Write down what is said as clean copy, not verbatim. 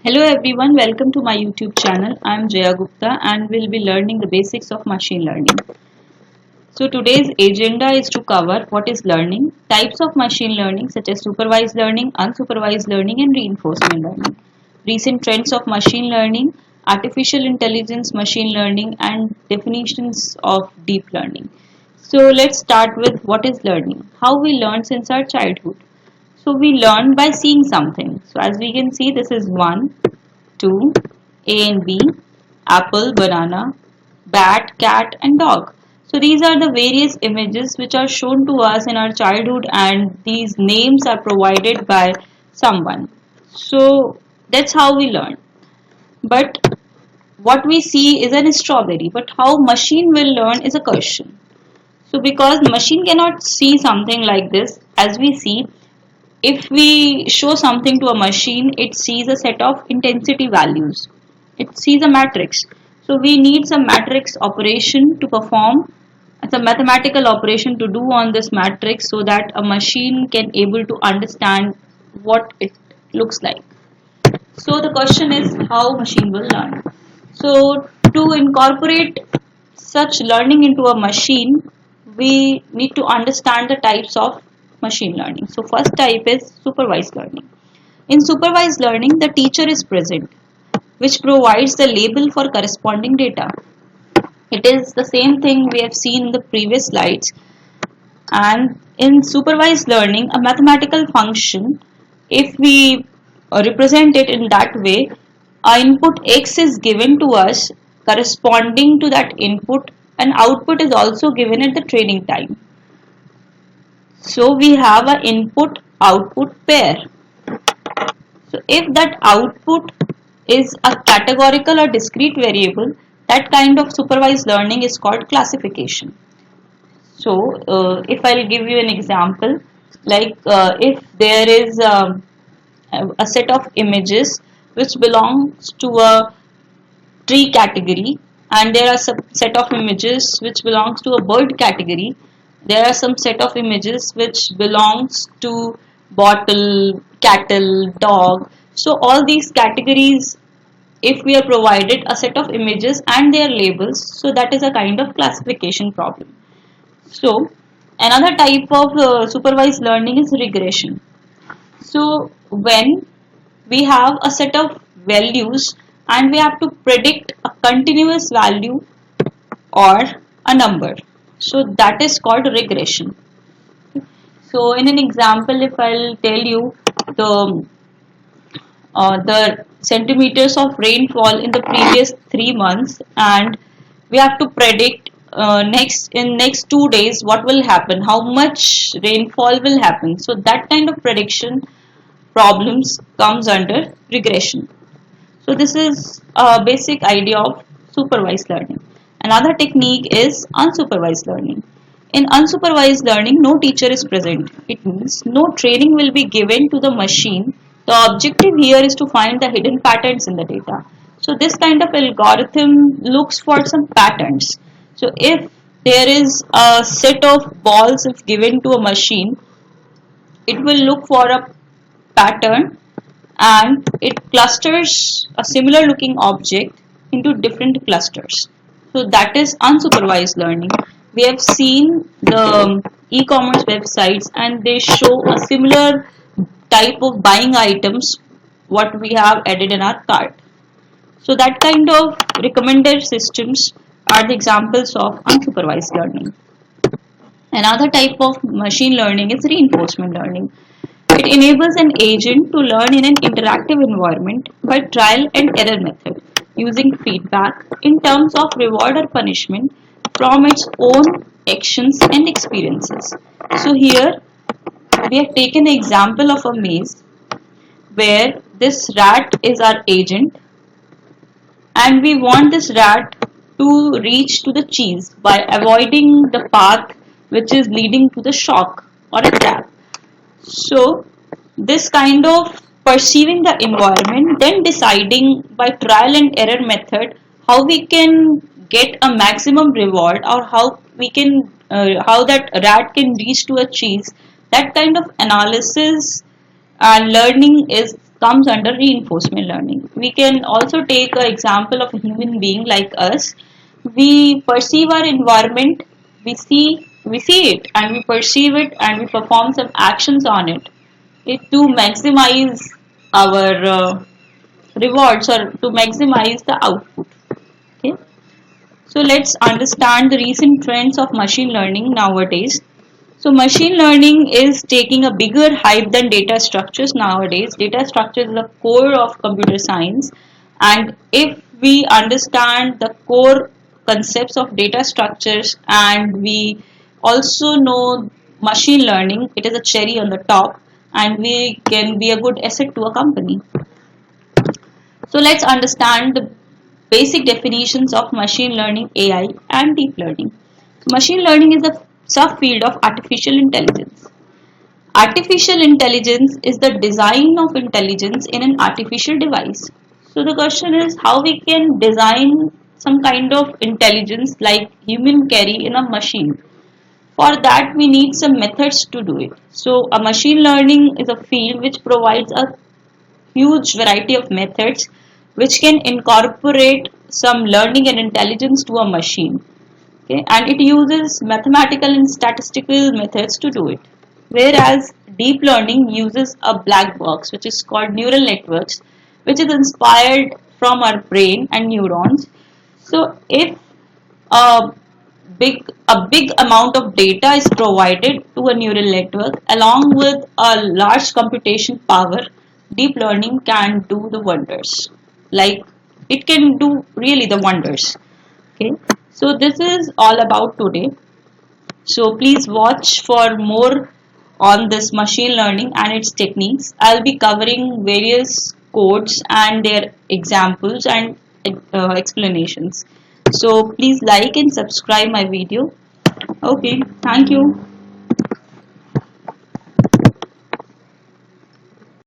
Hello everyone, welcome to my YouTube channel. I am Jaya Gupta and we'll be learning the basics of machine learning. So today's agenda is to cover what is learning, types of machine learning such as supervised learning, unsupervised learning and reinforcement learning, recent trends of machine learning, artificial intelligence machine learning and definitions of deep learning. So let's start with what is learning, how we learn since our childhood. So we learn by seeing something. So as we can see, this is 1, 2, A and B, apple, banana, bat, cat and dog. So these are the various images which are shown to us in our childhood and these names are provided by someone. So that's how we learn. But what we see is a strawberry, but how machine will learn is a question. So because machine cannot see something like this as we see, if we show something to a machine, it sees a set of intensity values. It sees a matrix. So we need some matrix operation to perform, some mathematical operation to do on this matrix so that a machine can able to understand what it looks like. So the question is how machine will learn. So to incorporate such learning into a machine, we need to understand the types of machine learning. So first type is supervised learning. In supervised learning, the teacher is present, which provides the label for corresponding data. It is the same thing we have seen in the previous slides. And in supervised learning, a mathematical function, if we represent it in that way, our input x is given to us corresponding to that input and output is also given at the training time. So we have an input output pair. So if that output is a categorical or discrete variable, that kind of supervised learning is called classification. So if I'll give you an example, like if there is a set of images which belongs to a tree category and there are some set of images which belongs to a bird category, there are some set of images which belongs to bottle, cattle, dog. So all these categories, if we are provided a set of images and their labels, so that is a kind of classification problem. So another type of supervised learning is regression. So when we have a set of values and we have to predict a continuous value or a number, so that is called regression. So in an example, if I'll tell you the centimeters of rainfall in the previous 3 months and we have to predict next 2 days what will happen, how much rainfall will happen. So that kind of prediction problems comes under regression. So this is a basic idea of supervised learning. Another technique is unsupervised learning. In unsupervised learning, no teacher is present. It means no training will be given to the machine. The objective here is to find the hidden patterns in the data. So this kind of algorithm looks for some patterns. So if there is a set of balls if given to a machine, it will look for a pattern and it clusters a similar looking object into different clusters. So that is unsupervised learning. We have seen the e-commerce websites and they show a similar type of buying items what we have added in our cart. So that kind of recommended systems are the examples of unsupervised learning. Another type of machine learning is reinforcement learning. It enables an agent to learn in an interactive environment by trial and error method using feedback in terms of reward or punishment from its own actions and experiences. So here we have taken the example of a maze where this rat is our agent and we want this rat to reach to the cheese by avoiding the path which is leading to the shock or a trap. So this kind of perceiving the environment, then deciding by trial and error method how we can get a maximum reward or how we can how that rat can reach to a cheese. That kind of analysis and learning is comes under reinforcement learning. We can also take an example of a human being like us. We perceive our environment, we see it and we perceive it and we perform some actions on it to maximize our rewards or to maximize the output. Okay, so let's understand the recent trends of machine learning nowadays. So machine learning is taking a bigger hype than data structures nowadays. Data structures is the core of computer science, and if we understand the core concepts of data structures and we also know machine learning, it is a cherry on the top and we can be a good asset to a company. So let's understand the basic definitions of machine learning, AI and deep learning. Machine learning is a subfield of artificial intelligence. Artificial intelligence is the design of intelligence in an artificial device. So the question is how we can design some kind of intelligence like human carry in a machine. For that we need some methods to do it. So a machine learning is a field which provides a huge variety of methods which can incorporate some learning and intelligence to a machine. Okay, and it uses mathematical and statistical methods to do it, whereas deep learning uses a black box which is called neural networks, which is inspired from our brain and neurons. So if a big amount of data is provided to a neural network along with a large computation power, deep learning can do the wonders. Like it can do really the wonders. Okay, so this is all about today. So please watch for more on this machine learning and its techniques. I'll be covering various codes and their examples and explanations. So please like and subscribe my video. Okay, thank you.